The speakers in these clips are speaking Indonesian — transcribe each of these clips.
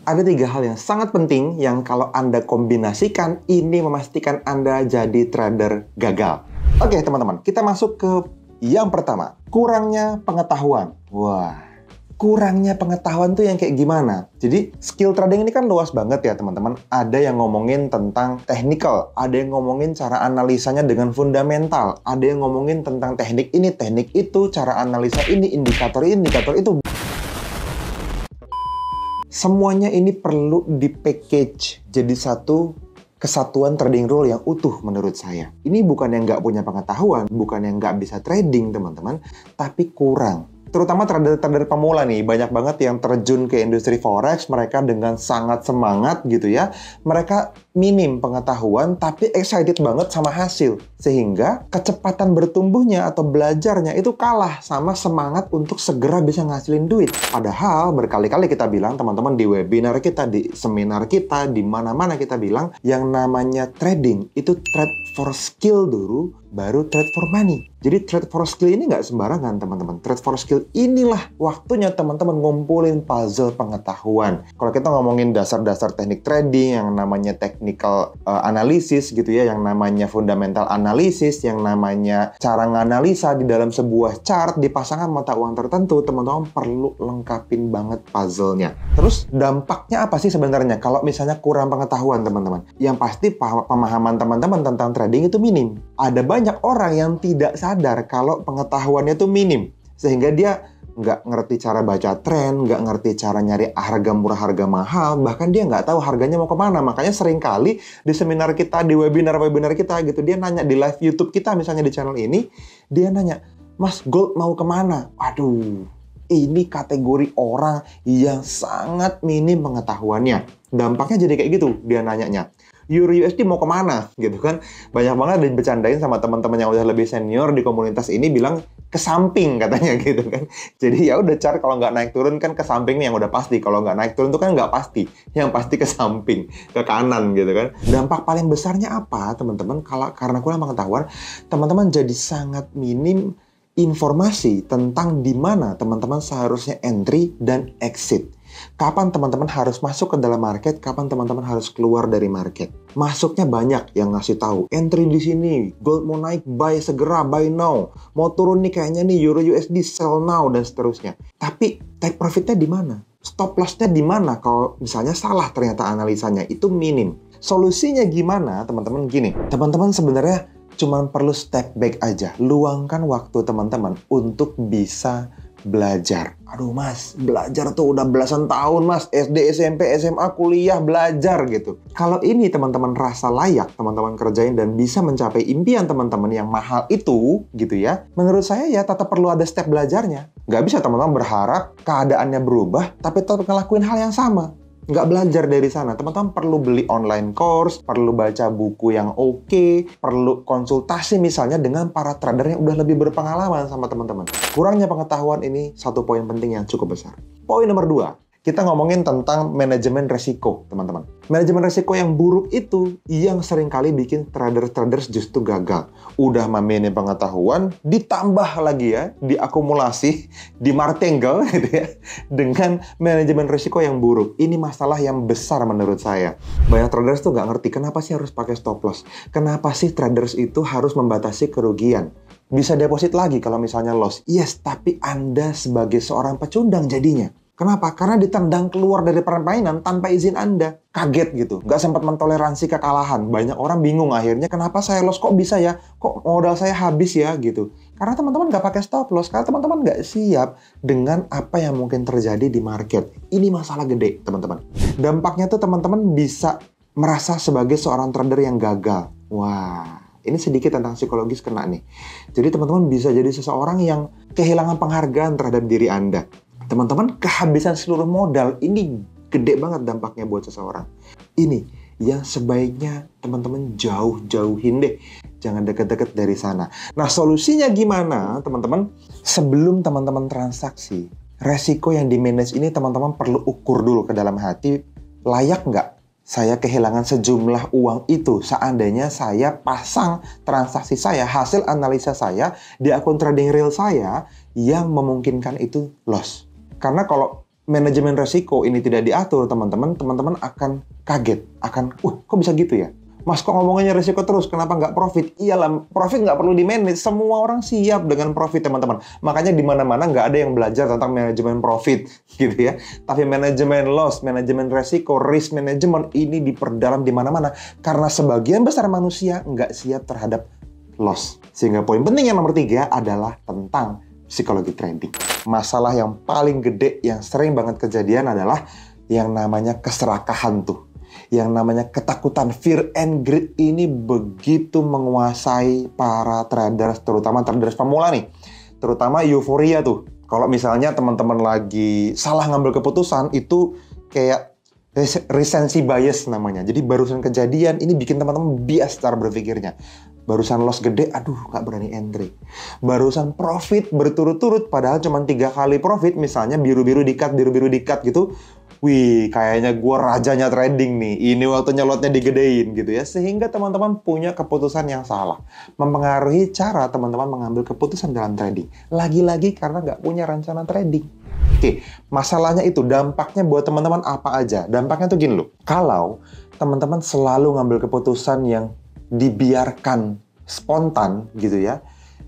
Ada 3 hal yang sangat penting yang kalau Anda kombinasikan, ini memastikan Anda jadi trader gagal. Oke teman-teman, kita masuk ke yang pertama. Kurangnya pengetahuan. Wah, kurangnya pengetahuan tuh yang kayak gimana? Jadi skill trading ini kan luas banget ya teman-teman. Ada yang ngomongin tentang technical, ada yang ngomongin cara analisanya dengan fundamental, ada yang ngomongin tentang teknik ini, teknik itu, cara analisa ini, indikator itu. Semuanya ini perlu di-package jadi satu kesatuan trading rule yang utuh menurut saya. Ini bukan yang nggak punya pengetahuan, bukan yang nggak bisa trading teman-teman, tapi kurang. Terutama trader-trader pemula nih, banyak banget yang terjun ke industri forex, mereka dengan sangat semangat gitu ya. Mereka minim pengetahuan, tapi excited banget sama hasil. Sehingga kecepatan bertumbuhnya atau belajarnya itu kalah sama semangat untuk segera bisa ngasilin duit. Padahal berkali-kali kita bilang, teman-teman, di webinar kita, di seminar kita, di mana-mana kita bilang, yang namanya trading itu trade for skill dulu, baru trade for money. Jadi trade for skill ini nggak sembarangan teman-teman. Trade for skill inilah waktunya teman-teman ngumpulin puzzle pengetahuan. Kalau kita ngomongin dasar-dasar teknik trading, yang namanya technical analysis gitu ya, yang namanya fundamental analysis, yang namanya cara nganalisa di dalam sebuah chart di pasangan mata uang tertentu, teman-teman perlu lengkapin banget puzzle-nya. Terus dampaknya apa sih sebenarnya kalau misalnya kurang pengetahuan teman-teman? Yang pasti pemahaman teman-teman tentang trading itu minim. Ada banyak orang yang tidak sadar kalau pengetahuannya itu minim. Sehingga dia nggak ngerti cara baca tren, nggak ngerti cara nyari harga murah, harga mahal, bahkan dia nggak tahu harganya mau kemana. Makanya seringkali di seminar kita, di webinar-webinar kita gitu, dia nanya di live YouTube kita misalnya di channel ini, dia nanya, Mas, gold mau kemana? Aduh, ini kategori orang yang sangat minim pengetahuannya. Dampaknya jadi kayak gitu, dia nanyanya. Euro USD mau kemana gitu kan, banyak banget dibecandain sama teman-teman yang udah lebih senior di komunitas ini, bilang ke samping katanya gitu kan. Jadi ya udah, chart kalau nggak naik turun kan ke samping nih yang udah pasti, kalau nggak naik turun itu kan nggak pasti, yang pasti ke samping, ke kanan gitu kan. Dampak paling besarnya apa teman-teman? Kalau karena kurang pengetahuan, teman-teman jadi sangat minim informasi tentang di mana teman-teman seharusnya entry dan exit. Kapan teman-teman harus masuk ke dalam market, kapan teman-teman harus keluar dari market. Masuknya banyak yang ngasih tahu, entry di sini, gold mau naik, buy segera, buy now. Mau turun nih kayaknya nih, Euro USD, sell now, dan seterusnya. Tapi take profitnya di mana? Stop loss-nya di mana? Kalau misalnya salah ternyata analisanya, itu minim. Solusinya gimana teman-teman? Gini, teman-teman sebenarnya cuma perlu step back aja. Luangkan waktu teman-teman untuk bisa belajar. Aduh mas, belajar tuh udah belasan tahun mas, SD, SMP, SMA, kuliah, belajar gitu. Kalau ini teman-teman rasa layak teman-teman kerjain dan bisa mencapai impian teman-teman yang mahal itu gitu ya, menurut saya ya tetap perlu ada step belajarnya. Nggak bisa teman-teman berharap keadaannya berubah tapi tetap ngelakuin hal yang sama. Nggak belajar dari sana. Teman-teman perlu beli online course, perlu baca buku yang oke, perlu konsultasi misalnya dengan para trader yang udah lebih berpengalaman sama teman-teman. Kurangnya pengetahuan ini satu poin penting yang cukup besar. Poin nomor 2, kita ngomongin tentang manajemen resiko, teman-teman. Manajemen resiko yang buruk itu yang seringkali bikin trader-traders justru gagal. Udah minim pengetahuan, ditambah lagi ya, diakumulasi, dimartingale gitu ya, dengan manajemen resiko yang buruk. Ini masalah yang besar menurut saya. Banyak traders tuh nggak ngerti kenapa sih harus pakai stop loss. Kenapa sih traders itu harus membatasi kerugian. Bisa deposit lagi kalau misalnya loss. Yes, tapi Anda sebagai seorang pecundang jadinya. Kenapa? Karena ditendang keluar dari permainan tanpa izin Anda. Kaget gitu. Nggak sempat mentoleransi kekalahan. Banyak orang bingung akhirnya, kenapa saya loss? Kok bisa ya? Kok modal saya habis ya? Gitu. Karena teman-teman nggak pakai stop loss. Karena teman-teman nggak siap dengan apa yang mungkin terjadi di market. Ini masalah gede, teman-teman. Dampaknya tuh teman-teman bisa merasa sebagai seorang trader yang gagal. Wah, ini sedikit tentang psikologis kena nih. Jadi teman-teman bisa jadi seseorang yang kehilangan penghargaan terhadap diri Anda. Teman-teman kehabisan seluruh modal, ini gede banget dampaknya buat seseorang. Ini yang sebaiknya teman-teman jauh-jauhin deh. Jangan deket-deket dari sana. Nah solusinya gimana teman-teman? Sebelum teman-teman transaksi, resiko yang di-manage ini teman-teman perlu ukur dulu ke dalam hati. Layak nggak saya kehilangan sejumlah uang itu seandainya saya pasang transaksi saya, hasil analisa saya di akun trading real saya yang memungkinkan itu loss. Karena kalau manajemen resiko ini tidak diatur, teman-teman akan kaget. Kok bisa gitu ya? Mas, kok ngomongnya resiko terus? Kenapa nggak profit? Iyalah, profit nggak perlu di-manage. Semua orang siap dengan profit, teman-teman. Makanya di mana-mana nggak ada yang belajar tentang manajemen profit, gitu ya. Tapi manajemen loss, manajemen resiko, risk management ini diperdalam di mana-mana. Karena sebagian besar manusia nggak siap terhadap loss. Sehingga poin penting yang nomor 3 adalah tentang psikologi trading. Masalah yang paling gede yang sering banget kejadian adalah yang namanya keserakahan tuh. Yang namanya ketakutan, fear and greed ini begitu menguasai para traders, terutama traders pemula nih. Terutama euforia tuh. Kalau misalnya teman-teman lagi salah ngambil keputusan, itu kayak recency bias namanya. Jadi barusan kejadian, ini bikin teman-teman bias cara berpikirnya. Barusan loss gede, aduh gak berani entry. Barusan profit berturut-turut, padahal cuma 3 kali profit, misalnya biru-biru dikat gitu. Wih, kayaknya gue rajanya trading nih. Ini waktunya lotnya digedein gitu ya. Sehingga teman-teman punya keputusan yang salah. Mempengaruhi cara teman-teman mengambil keputusan dalam trading. Lagi-lagi karena nggak punya rencana trading. Oke, masalahnya itu dampaknya buat teman-teman apa aja. Dampaknya tuh gini loh. Kalau teman-teman selalu ngambil keputusan yang dibiarkan spontan gitu ya.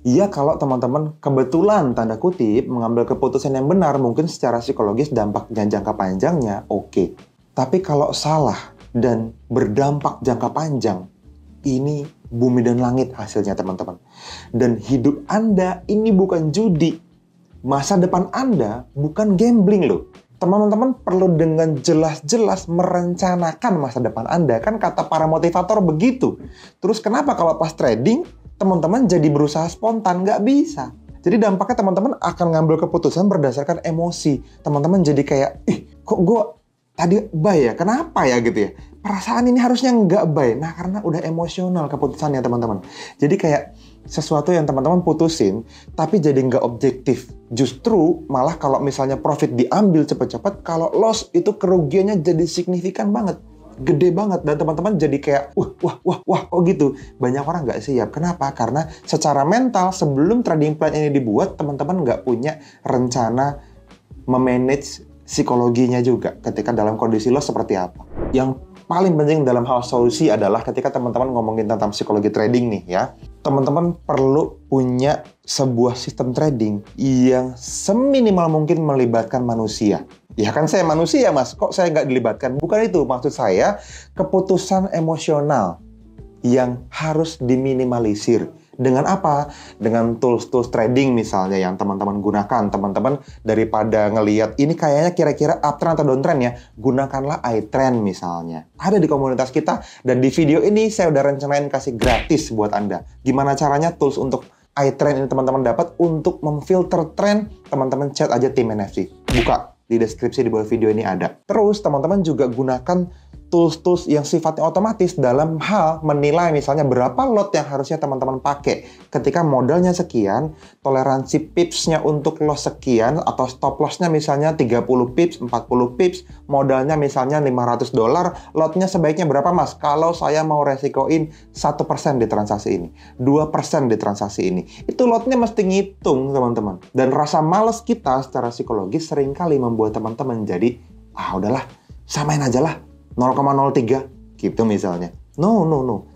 Iya, kalau teman-teman kebetulan tanda kutip mengambil keputusan yang benar, mungkin secara psikologis dampaknya jangka panjangnya oke. Tapi kalau salah dan berdampak jangka panjang, ini bumi dan langit hasilnya teman-teman. Dan hidup Anda ini bukan judi. Masa depan Anda bukan gambling loh. Teman-teman perlu dengan jelas-jelas merencanakan masa depan Anda. Kan kata para motivator begitu. Terus kenapa kalau pas trading, teman-teman jadi berusaha spontan? Nggak bisa. Jadi dampaknya teman-teman akan ngambil keputusan berdasarkan emosi. Teman-teman jadi kayak, kok gue tadi buy ya? Kenapa ya gitu ya? Perasaan ini harusnya nggak buy. Nah, karena udah emosional keputusannya teman-teman. Jadi kayak sesuatu yang teman-teman putusin, tapi jadi nggak objektif. Justru malah kalau misalnya profit diambil cepat-cepat, kalau loss itu kerugiannya jadi signifikan banget. Gede banget, dan teman-teman jadi kayak wah kok gitu. Banyak orang nggak siap. Kenapa? Karena secara mental sebelum trading plan ini dibuat, teman-teman nggak punya rencana memanage psikologinya juga ketika dalam kondisi loss seperti apa. Yang paling penting dalam hal solusi adalah ketika teman-teman ngomongin tentang psikologi trading nih ya, teman-teman perlu punya sebuah sistem trading yang seminimal mungkin melibatkan manusia. Ya kan saya manusia mas, kok saya nggak dilibatkan? Bukan itu, maksud saya keputusan emosional yang harus diminimalisir. Dengan apa? Dengan tools-tools trading misalnya yang teman-teman gunakan. Teman-teman daripada ngelihat ini kayaknya kira-kira uptrend atau downtrend ya, gunakanlah iTrend misalnya. Ada di komunitas kita, dan di video ini saya udah rencanain kasih gratis buat Anda. Gimana caranya tools untuk iTrend ini teman-teman dapat untuk memfilter trend, teman-teman chat aja tim NFC. Buka di deskripsi di bawah video ini ada. Terus teman-teman juga gunakan tools-tools yang sifatnya otomatis dalam hal menilai misalnya berapa lot yang harusnya teman-teman pakai. Ketika modalnya sekian, toleransi pipsnya untuk loss sekian, atau stop lossnya misalnya 30 pips, 40 pips, modalnya misalnya $500, lotnya sebaiknya berapa mas? Kalau saya mau resikoin 1% di transaksi ini, 2% di transaksi ini. Itu lotnya mesti ngitung teman-teman. Dan rasa malas kita secara psikologis seringkali membuat teman-teman jadi, udahlah, samain aja lah. 0,03 gitu misalnya. No.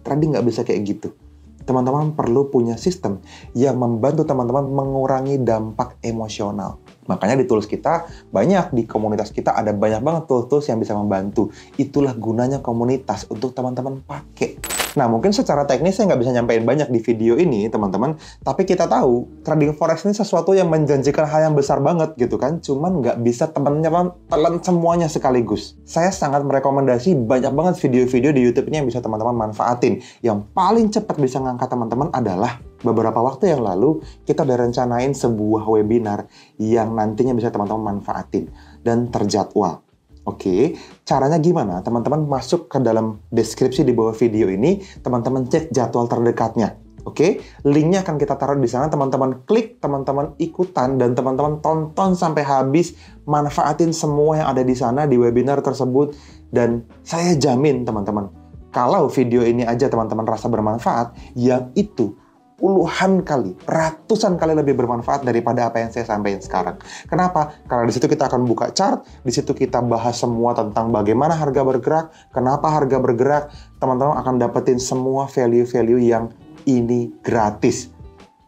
Trading nggak bisa kayak gitu. Teman-teman perlu punya sistem yang membantu teman-teman mengurangi dampak emosional. Makanya di tools kita, banyak di komunitas kita ada banyak banget tools-tools yang bisa membantu. Itulah gunanya komunitas untuk teman-teman pakai. Nah, mungkin secara teknis saya nggak bisa nyampein banyak di video ini, teman-teman. Tapi kita tahu, trading forex ini sesuatu yang menjanjikan hal yang besar banget gitu kan. Cuman nggak bisa teman-teman telan semuanya sekaligus. Saya sangat merekomendasi banyak banget video-video di YouTube ini yang bisa teman-teman manfaatin. Yang paling cepat bisa ngangkat teman-teman adalah beberapa waktu yang lalu, kita udah rencanain sebuah webinar yang nantinya bisa teman-teman manfaatin dan terjadwal. Oke, caranya gimana? Teman-teman masuk ke dalam deskripsi di bawah video ini, teman-teman cek jadwal terdekatnya. Oke, linknya akan kita taruh di sana, teman-teman klik, teman-teman ikutan, dan teman-teman tonton sampai habis, manfaatin semua yang ada di sana di webinar tersebut, dan saya jamin teman-teman, kalau video ini aja teman-teman rasa bermanfaat, yang itu puluhan kali, ratusan kali lebih bermanfaat daripada apa yang saya sampaikan sekarang. Kenapa? Karena di situ kita akan buka chart, di situ kita bahas semua tentang bagaimana harga bergerak, kenapa harga bergerak, teman-teman akan dapetin semua value-value yang ini gratis.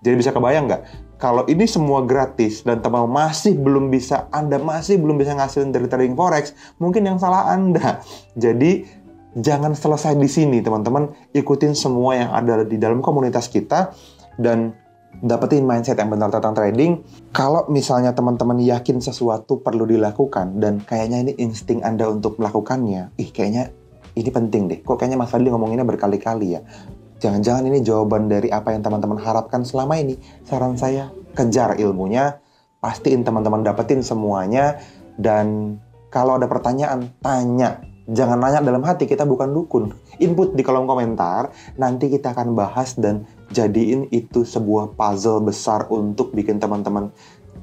Jadi bisa kebayang nggak? Kalau ini semua gratis dan Anda masih belum bisa ngasilin dari trading forex, mungkin yang salah Anda. Jadi jangan selesai di sini, teman-teman. Ikutin semua yang ada di dalam komunitas kita dan dapetin mindset yang benar tentang trading. Kalau misalnya teman-teman yakin sesuatu perlu dilakukan dan kayaknya ini insting Anda untuk melakukannya, kayaknya ini penting deh. Kok kayaknya Mas Fadli ngomonginnya berkali-kali ya? Jangan-jangan ini jawaban dari apa yang teman-teman harapkan selama ini. Saran saya, kejar ilmunya, pastiin teman-teman dapetin semuanya, dan kalau ada pertanyaan, tanya. Jangan nanya dalam hati, kita bukan dukun. Input di kolom komentar, nanti kita akan bahas dan jadiin itu sebuah puzzle besar untuk bikin teman-teman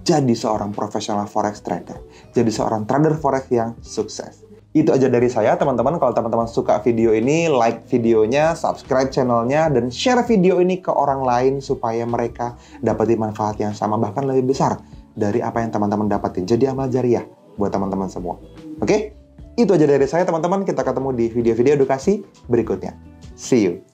jadi seorang profesional forex trader. Jadi seorang trader forex yang sukses. Itu aja dari saya, teman-teman. Kalau teman-teman suka video ini, like videonya, subscribe channelnya, dan share video ini ke orang lain supaya mereka dapetin manfaat yang sama, bahkan lebih besar dari apa yang teman-teman dapetin. Jadi amal jariah buat teman-teman semua. Oke? Itu aja dari saya, teman-teman. Kita ketemu di video-video edukasi berikutnya. See you!